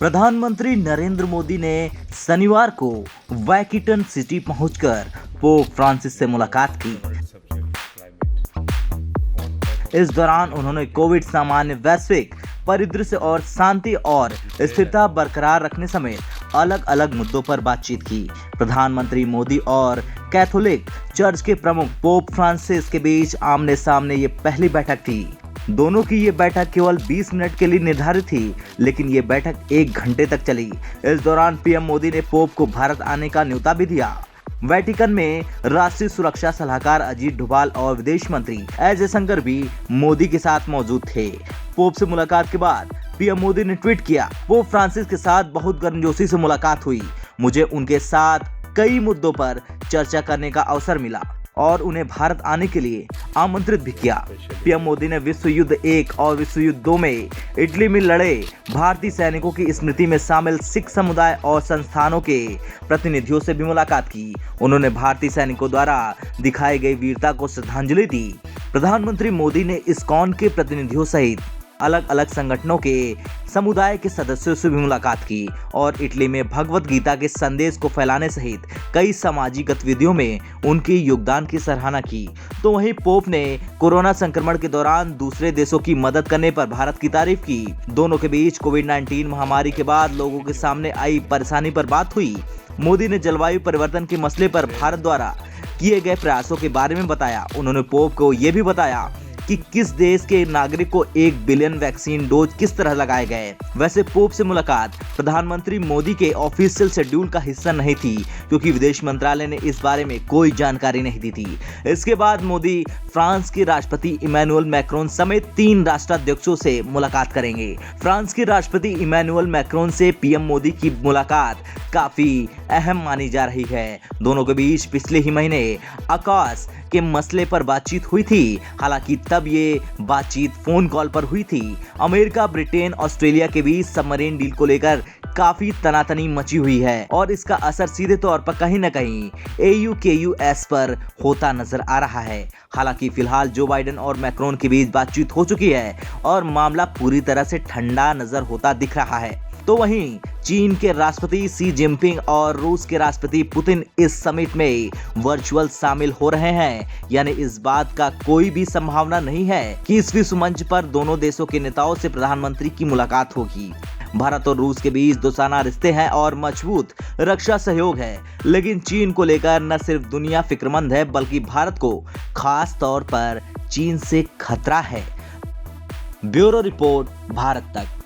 प्रधानमंत्री नरेंद्र मोदी ने शनिवार को वैटिकन सिटी पहुंचकर पोप फ्रांसिस से मुलाकात की। इस दौरान उन्होंने कोविड सामान्य वैश्विक परिदृश्य और शांति और स्थिरता बरकरार रखने समेत अलग अलग मुद्दों पर बातचीत की। प्रधानमंत्री मोदी और कैथोलिक चर्च के प्रमुख पोप फ्रांसिस के बीच आमने सामने ये पहली बैठक थी। दोनों की ये बैठक केवल 20 मिनट के लिए निर्धारित थी, लेकिन ये बैठक 1 घंटे तक चली। इस दौरान पीएम मोदी ने पोप को भारत आने का न्योता भी दिया। वेटिकन में राष्ट्रीय सुरक्षा सलाहकार अजीत डोभाल और विदेश मंत्री एस जयशंकर भी मोदी के साथ मौजूद थे। पोप से मुलाकात के बाद पीएम मोदी ने ट्वीट किया, पोप फ्रांसिस के साथ बहुत गर्मजोशी से मुलाकात हुई। मुझे उनके साथ कई मुद्दों पर चर्चा करने का अवसर मिला और उन्हें भारत आने के लिए आमंत्रित भी किया। पीएम मोदी ने विश्व युद्ध 1 और विश्व युद्ध 2 में इटली में लड़े भारतीय सैनिकों की स्मृति में शामिल सिख समुदाय और संस्थानों के प्रतिनिधियों से भी मुलाकात की। उन्होंने भारतीय सैनिकों द्वारा दिखाई गई वीरता को श्रद्धांजलि दी। प्रधानमंत्री मोदी ने इस्कॉन के प्रतिनिधियों सहित अलग अलग संगठनों के समुदाय के सदस्यों से भी मुलाकात की और इटली में भगवत गीता के संदेश को फैलाने सहित कई सामाजिक गतिविधियों में उनके योगदान की सराहना की। तो वहीं पोप ने कोरोना संक्रमण के दौरान दूसरे देशों की मदद करने पर भारत की तारीफ की। दोनों के बीच कोविड-19 महामारी के बाद लोगों के सामने आई परेशानी पर बात हुई। मोदी ने जलवायु परिवर्तन के मसले पर भारत द्वारा किए गए प्रयासों के बारे में बताया। उन्होंने पोप को ये भी बताया कि किस देश के नागरिक को 1 बिलियन वैक्सीन डोज किस तरह लगाए गए। वैसे पोप से मुलाकात प्रधानमंत्री मोदी के ऑफिशियल शेड्यूल का हिस्सा नहीं थी, क्योंकि विदेश मंत्रालय ने इस बारे में कोई जानकारी नहीं दी थी। इसके बाद मोदी फ्रांस के राष्ट्रपति इमैनुअल मैक्रोन समेत 3 राष्ट्राध्यक्षों से मुलाकात करेंगे। फ्रांस के राष्ट्रपति इमैनुअल मैक्रोन से पीएम मोदी की मुलाकात काफी अहम मानी जा रही है। दोनों के बीच पिछले ही महीने आकाश के मसले पर बातचीत हुई थी। हालांकि तब ये बातचीत फोन कॉल पर हुई थी। अमेरिका, ब्रिटेन, ऑस्ट्रेलिया के बीच सबमरीन डील को लेकर काफी तनातनी मची हुई है और इसका असर सीधे तौर पर कहीं न कहीं AUKUS पर होता नजर आ रहा है। हालांकि फिलहाल जो बाइडेन और मैक्रोन के बीच बातचीत हो चुकी है और मामला पूरी तरह से ठंडा नजर होता दिख रहा है। तो वहीं चीन के राष्ट्रपति शी जिनपिंग और रूस के राष्ट्रपति पुतिन इस समिट में वर्चुअल शामिल हो रहे हैं। यानी इस बात का कोई भी संभावना नहीं है कि इस विश्व मंच पर दोनों देशों के नेताओं से प्रधानमंत्री की मुलाकात होगी। भारत और रूस के बीच दोस्ताना रिश्ते हैं और मजबूत रक्षा सहयोग है, लेकिन चीन को लेकर न सिर्फ दुनिया फिक्रमंद है, बल्कि भारत को खास तौर पर चीन से खतरा है। ब्यूरो रिपोर्ट, भारत तक।